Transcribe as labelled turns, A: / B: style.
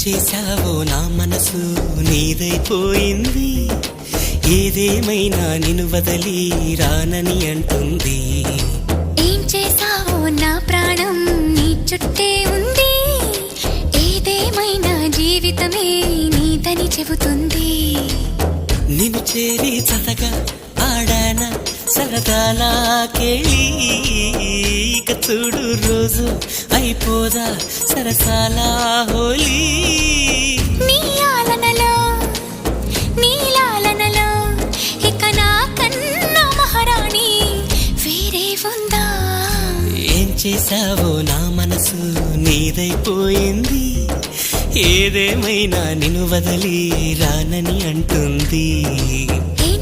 A: చేశావో నా మనసు నీదైపోయింది, ఏదేమైనా నిన్ను వదిలి రానని అంటుంది.
B: ఏం చేశావో నా ప్రాణం నీ చుట్టే ఉంది, ఏదేమైనా జీవితమే నీదని చెబుతుంది.
A: నిన్ను చేరి చతగా ఆడాన సరదాలా కేళి, ఇక చూడు రోజు అయిపోదా సరసాలా హోలీ.
B: నీ ఆలనలో నీ లాలనలో ఇక నా కన్నా మహారాణి వేరే ఉందా?
A: ఏం చేశావో నా మనసు నీదైపోయింది, ఏదేమైనా నిన్ను వదిలి రానని అంటుంది.
B: ఏం